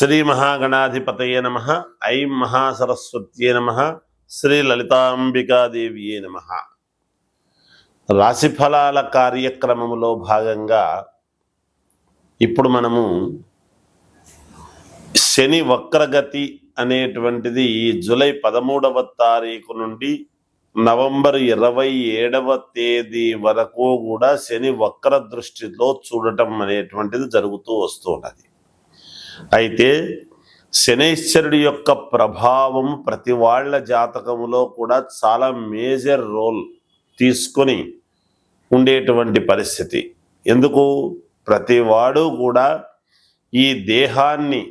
శ్రీ మహాగణాధిపతయే నమః. ఐం మహాసరస్వత్యే నమః. శ్రీ లలితాంబికాదేవియే నమః. రాశిఫలాల కార్యక్రమములో భాగంగా ఇప్పుడు మనము శని వక్రగతి అనేటువంటిది జూలై 13వ తారీఖు నుండి నవంబర్ 27వ తేదీ వరకు కూడా శని వక్ర దృష్టిలో చూడటం అనేటువంటిది జరుగుతూ వస్తున్నది. అయితే శనైశ్వరుడి యొక్క ప్రభావం ప్రతి వాళ్ళ జాతకములో కూడా చాలా మేజర్ రోల్ తీసుకొని ఉండేటువంటి పరిస్థితి. ఎందుకు? ప్రతివాడు కూడా ఈ దేహాన్ని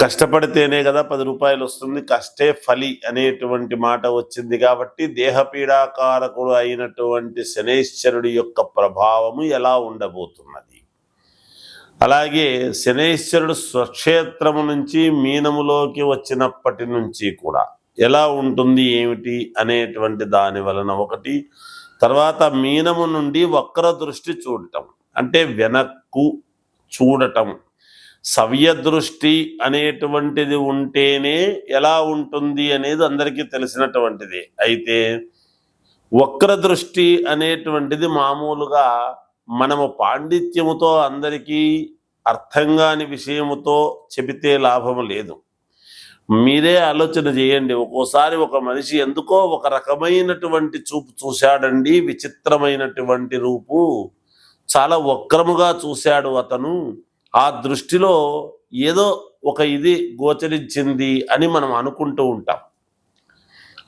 కష్టపడితేనే కదా 10 రూపాయలు వస్తుంది, కష్టే ఫలి అనేటువంటి మాట వచ్చింది. కాబట్టి దేహపీడాకారకుడు అయినటువంటి శనైశ్వరుడి యొక్క ప్రభావము ఎలా ఉండబోతున్నది, అలాగే శనైశ్వరుడు స్వక్షేత్రము నుంచి మీనములోకి వచ్చినప్పటి నుంచి కూడా ఎలా ఉంటుంది ఏమిటి అనేటువంటి దాని వలన ఒకటి, తర్వాత మీనము నుండి వక్ర దృష్టి చూడటం అంటే వెనక్కు చూడటం, సవ్య దృష్టి అనేటువంటిది ఉంటేనే ఎలా ఉంటుంది అనేది అందరికీ తెలిసినటువంటిది. అయితే వక్ర దృష్టి అనేటువంటిది మామూలుగా మనము పాండిత్యముతో అందరికీ అర్థం కాని విషయముతో చెబితే లాభము లేదు. మీరే ఆలోచన చేయండి. ఒక్కోసారి ఒక మనిషి ఎందుకో ఒక రకమైనటువంటి చూపు చూశాడండి, విచిత్రమైనటువంటి రూపు, చాలా వక్రముగా చూశాడు అతను, ఆ దృష్టిలో ఏదో ఒక ఇది గోచరించింది అని మనం అనుకుంటూ ఉంటాం.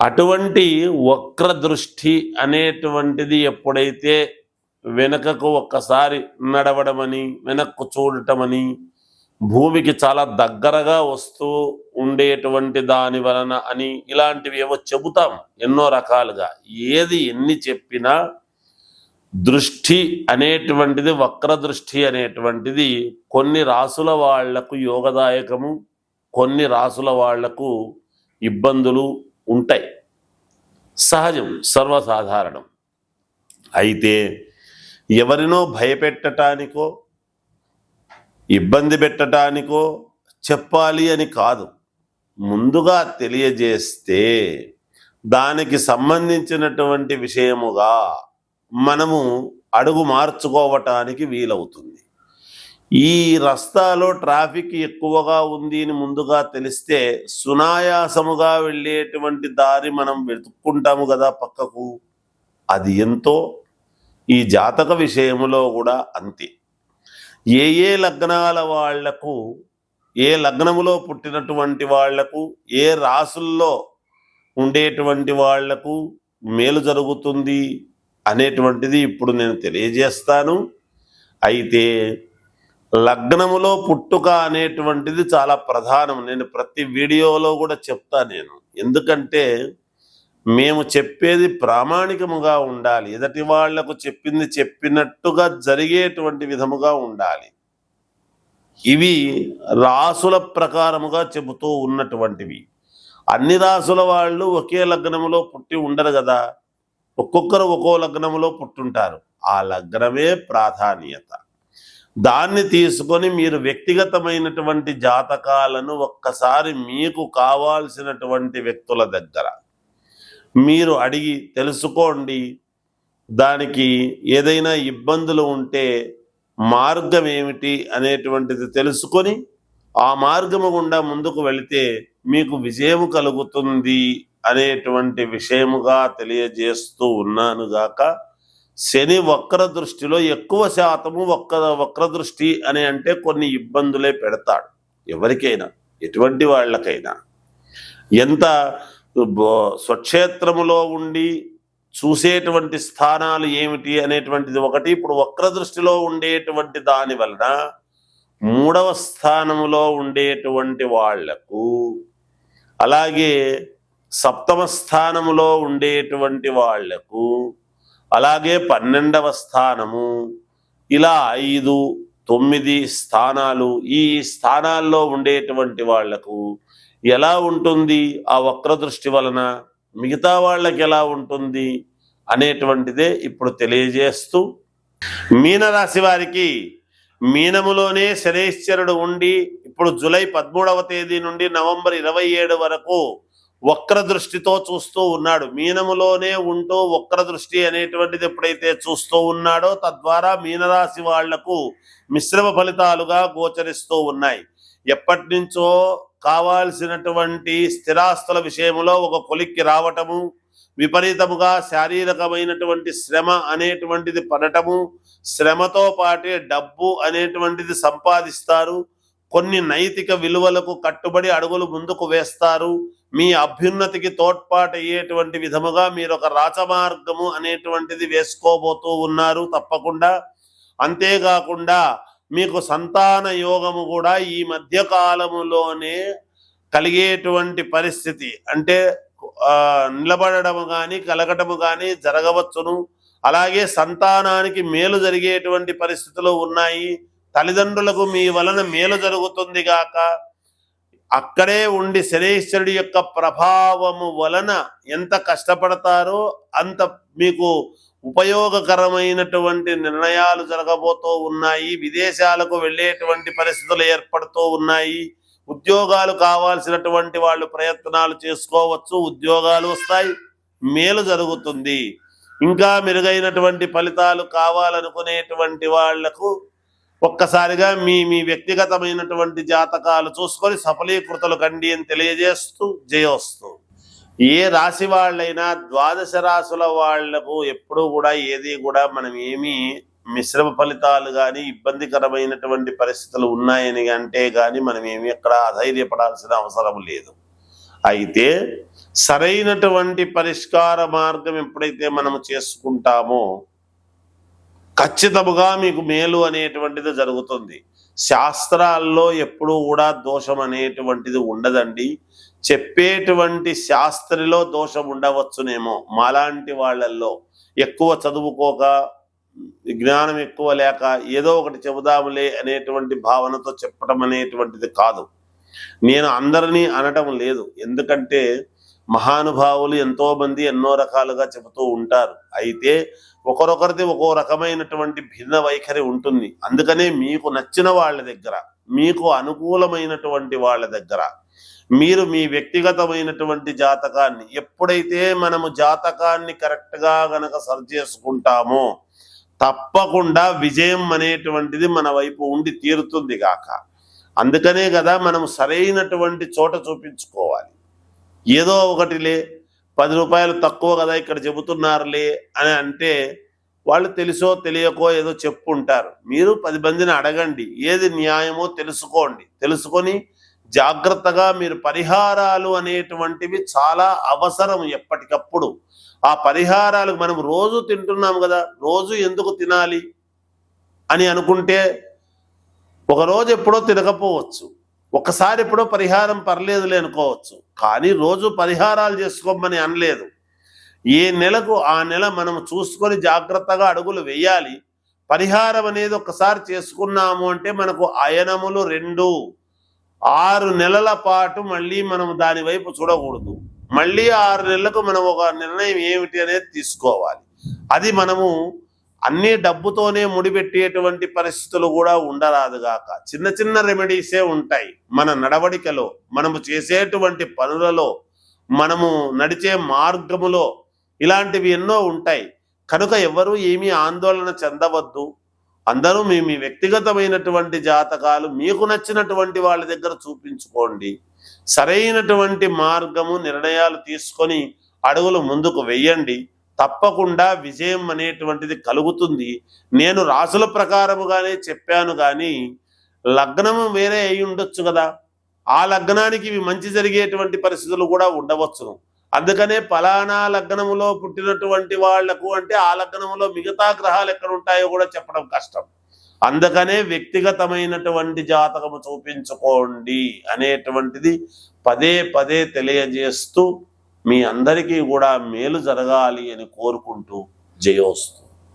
అటువంటి వక్ర దృష్టి అనేటువంటిది ఎప్పుడైతే వెనకకు ఒక్కసారి నడవడమని, వెనక్కు చూడటమని, భూమికి చాలా దగ్గరగా వస్తూ ఉండేటువంటి దాని వలన అని ఇలాంటివి ఏవో చెబుతాం ఎన్నో రకాలుగా. ఏది ఎన్ని చెప్పినా దృష్టి అనేటువంటిది, వక్ర దృష్టి అనేటువంటిది కొన్ని రాసుల వాళ్లకు యోగదాయకము, కొన్ని రాసుల వాళ్లకు ఇబ్బందులు ఉంటాయి. సహజం, సర్వసాధారణం. అయితే ఎవరినో భయపెట్టడానికో ఇబ్బంది పెట్టడానికో చెప్పాలి అని కాదు, ముందుగా తెలియజేస్తే దానికి సంబంధించినటువంటి విషయముగా మనము అడుగు మార్చుకోవటానికి వీలవుతుంది. ఈ రస్తాలో ట్రాఫిక్ ఎక్కువగా ఉంది అని ముందుగా తెలిస్తే సునాయాసముగా వెళ్ళేటువంటి దారి మనం వెతుక్కుంటాము కదా పక్కకు. అది ఎంతో ఈ జాతక విషయములో కూడా అంతే. ఏ లగ్నాల వాళ్లకు, ఏ లగ్నములో పుట్టినటువంటి వాళ్లకు, ఏ రాసుల్లో ఉండేటువంటి వాళ్లకు మేలు జరుగుతుంది అనేటువంటిది ఇప్పుడు నేను తెలియజేస్తాను. అయితే లగ్నములో పుట్టుక అనేటువంటిది చాలా ప్రధానం. నేను ప్రతి వీడియోలో కూడా చెప్తాను. ఎందుకంటే మేము చెప్పేది ప్రామాణికముగా ఉండాలి, ఎదటి వాళ్లకు చెప్పింది చెప్పినట్టుగా జరిగేటువంటి విధముగా ఉండాలి. ఇవి రాసుల ప్రకారముగా చెబుతూ ఉన్నటువంటివి. అన్ని రాసుల వాళ్ళు ఒకే లగ్నములో పుట్టి ఉండరు కదా, ఒక్కొక్కరు ఒక్కో లగ్నములో పుట్టుంటారు. ఆ లగ్నమే ప్రాధాన్యత. దాన్ని తీసుకొని మీరు వ్యక్తిగతమైనటువంటి జాతకాలను ఒక్కసారి మీకు కావాల్సినటువంటి వ్యక్తుల దగ్గర మీరు అడిగి తెలుసుకోండి. దానికి ఏదైనా ఇబ్బందులు ఉంటే మార్గం ఏమిటి అనేటువంటిది తెలుసుకొని ఆ మార్గము గుండా ముందుకు వెళితే మీకు విజయము కలుగుతుంది అనేటువంటి విషయముగా తెలియజేస్తూ ఉన్నాను గాక. శని వక్ర దృష్టిలో ఎక్కువ శాతము వక్ర దృష్టి అని అంటే కొన్ని ఇబ్బందులే పెడతాడు ఎవరికైనా, ఎటువంటి వాళ్ళకైనా. ఎంత స్వక్షేత్రములో ఉండి చూసేటువంటి స్థానాలు ఏమిటి అనేటువంటిది ఒకటి. ఇప్పుడు వక్ర దృష్టిలో ఉండేటువంటి దాని వలన 3వ స్థానములో ఉండేటువంటి వాళ్లకు, అలాగే 7వ స్థానములో ఉండేటువంటి వాళ్లకు, అలాగే 12వ స్థానము, ఇలా 5, 9 స్థానాలు, ఈ స్థానాల్లో ఉండేటువంటి వాళ్లకు ఎలా ఉంటుంది ఆ వక్ర దృష్టి వలన, మిగతా వాళ్ళకి ఎలా ఉంటుంది అనేటువంటిదే ఇప్పుడు తెలియజేస్తూ, మీనరాశి వారికి మీనములోనే శనైశ్చరుడు ఉండి ఇప్పుడు జూలై 13వ తేదీ నుండి నవంబర్ 27 వరకు వక్ర దృష్టితో చూస్తూ ఉన్నాడు. మీనములోనే ఉంటూ వక్ర దృష్టి అనేటువంటిది ఎప్పుడైతే చూస్తూ ఉన్నాడో తద్వారా మీనరాశి వాళ్లకు మిశ్రమ ఫలితాలుగా గోచరిస్తూ ఉన్నాయి. ఎప్పటి నుంచో కావాల్సినటువంటి స్థిరాస్తుల విషయంలో ఒక కొలిక్కి రావటము, విపరీతముగా శారీరకమైనటువంటి శ్రమ అనేటువంటిది పడటము, శ్రమతో పాటే డబ్బు అనేటువంటిది సంపాదిస్తారు. కొన్ని నైతిక విలువలకు కట్టుబడి అడుగులు ముందుకు వేస్తారు. మీ అభ్యున్నతికి తోడ్పాటు అయ్యేటువంటి విధముగా మీరు ఒక రాజమార్గము అనేటువంటిది వేసుకోబోతూ ఉన్నారు తప్పకుండా. అంతేకాకుండా మీకు సంతాన యోగము కూడా ఈ మధ్య కాలములోనే కలిగేటువంటి పరిస్థితి, అంటే నిలబడము కానీ కలగటము కానీ జరగవచ్చును. అలాగే సంతానానికి మేలు జరిగేటువంటి పరిస్థితులు ఉన్నాయి. తల్లిదండ్రులకు మీ వలన మేలు జరుగుతుంది గాక. అక్కడే ఉండి శనైశ్వరుడి యొక్క ప్రభావము వలన ఎంత కష్టపడతారో అంత మీకు ఉపయోగకరమైనటువంటి నిర్ణయాలు జరగబోతూ ఉన్నాయి. విదేశాలకు వెళ్ళేటువంటి పరిస్థితులు ఏర్పడుతూ ఉన్నాయి. ఉద్యోగాలు కావాల్సినటువంటి వాళ్ళు ప్రయత్నాలు చేసుకోవచ్చు, ఉద్యోగాలు వస్తాయి, మేలు జరుగుతుంది. ఇంకా మెరుగైనటువంటి ఫలితాలు కావాలనుకునేటువంటి వాళ్లకు ఒక్కసారిగా మీ మీ వ్యక్తిగతమైనటువంటి జాతకాలు చూసుకొని సఫలీకృతలు కండి అని తెలియజేస్తూ జయోస్తు. ఏ రాశి వాళ్ళైనా ద్వాదశ రాశుల వాళ్లకు ఎప్పుడూ కూడా ఏది కూడా మనం ఏమీ మిశ్రమ ఫలితాలు కానీ ఇబ్బందికరమైనటువంటి పరిస్థితులు ఉన్నాయని అంటే కానీ మనం ఏమి ఎక్కడ అధైర్యపడాల్సిన అవసరం లేదు. అయితే సరైనటువంటి పరిష్కార మార్గం ఎప్పుడైతే మనము చేసుకుంటామో ఖచ్చితముగా మీకు మేలు అనేటువంటిది జరుగుతుంది. శాస్త్రాల్లో ఎప్పుడూ కూడా దోషం అనేటువంటిది ఉండదండి. చెప్పేటువంటి శాస్త్రిలో దోషం ఉండవచ్చునేమో, మాలాంటి వాళ్ళల్లో ఎక్కువ చదువుకోక జ్ఞానం ఎక్కువ లేక ఏదో ఒకటి చెబుదాములే అనేటువంటి భావనతో చెప్పడం అనేటువంటిది కాదు. నేను అందరినీ అనటం లేదు, ఎందుకంటే మహానుభావులు ఎంతో మంది ఎన్నో రకాలుగా చెబుతూ ఉంటారు. అయితే ఒకరొకరిది ఒక్కో రకమైనటువంటి భిన్న వైఖరి ఉంటుంది. అందుకనే మీకు నచ్చిన వాళ్ళ దగ్గర, మీకు అనుకూలమైనటువంటి వాళ్ళ దగ్గర మీరు మీ వ్యక్తిగతమైనటువంటి జాతకాన్ని ఎప్పుడైతే మనము జాతకాన్ని కరెక్ట్గా గనక సరి చేసుకుంటామో తప్పకుండా విజయం అనేటువంటిది మన వైపు ఉండి తీరుతుంది గాక. అందుకనే కదా మనం సరైనటువంటి చోట చూపించుకోవాలి. ఏదో ఒకటిలే 10 రూపాయలు తక్కువ కదా ఇక్కడ చెబుతున్నారులే అని అంటే వాళ్ళు తెలుసో తెలియకో ఏదో చెప్పుంటారు. మీరు 10 మందిని అడగండి, ఏది న్యాయమో తెలుసుకోండి. తెలుసుకొని జాగ్రత్తగా మీరు పరిహారాలు అనేటువంటివి చాలా అవసరం ఎప్పటికప్పుడు. ఆ పరిహారాలు మనం రోజు తింటున్నాం కదా, రోజు ఎందుకు తినాలి అని అనుకుంటే ఒకరోజు ఎప్పుడో తినకపోవచ్చు, ఒకసారి ఎప్పుడో పరిహారం పర్లేదులే అనుకోవచ్చు. కానీ రోజు పరిహారాలు చేసుకోమని అనలేదు. ఏ నెలకు ఆ నెల మనం చూసుకొని జాగ్రత్తగా అడుగులు వేయాలి. పరిహారం అనేది ఒకసారి చేసుకున్నాము అంటే మనకు అయనములు 2 6 నెలల పాటు మళ్ళీ మనం దాని వైపు చూడకూడదు. మళ్ళీ 6 నెలలకు మనం ఒక నిర్ణయం ఏమిటి అనేది తీసుకోవాలి. అది మనము అన్ని డబ్బుతోనే ముడిపెట్టేటువంటి పరిస్థితులు కూడా ఉండరాదుగాక. చిన్న చిన్న రెమెడీసే ఉంటాయి. మన నడవడికలో, మనము చేసేటువంటి పనులలో, మనము నడిచే మార్గములో ఇలాంటివి ఎన్నో ఉంటాయి. కనుక ఎవరు ఏమీ ఆందోళన చెందవద్దు. అందరూ మీ మీ వ్యక్తిగతమైనటువంటి జాతకాలు మీకు నచ్చినటువంటి వాళ్ళ దగ్గర చూపించుకోండి. సరైనటువంటి మార్గము నిర్ణయాలు తీసుకొని అడుగులు ముందుకు వెయ్యండి. తప్పకుండా విజయం అనేటువంటిది కలుగుతుంది. నేను రాసుల ప్రకారముగానే చెప్పాను కానీ లగ్నము వేరే అయి ఉండొచ్చు కదా, ఆ లగ్నానికి ఇవి మంచి జరిగేటువంటి పరిస్థితులు కూడా ఉండవచ్చును. అందుకనే ఫలానా లగ్నములో పుట్టినటువంటి వాళ్లకు అంటే ఆ లగ్నములో మిగతా గ్రహాలు ఎక్కడ ఉంటాయో కూడా చెప్పడం కష్టం. అందుకనే వ్యక్తిగతమైనటువంటి జాతకము చూపించుకోండి అనేటువంటిది పదే పదే తెలియజేస్తూ మీ అందరికీ కూడా మేలు జరగాలి అని కోరుకుంటూ జయోస్తు.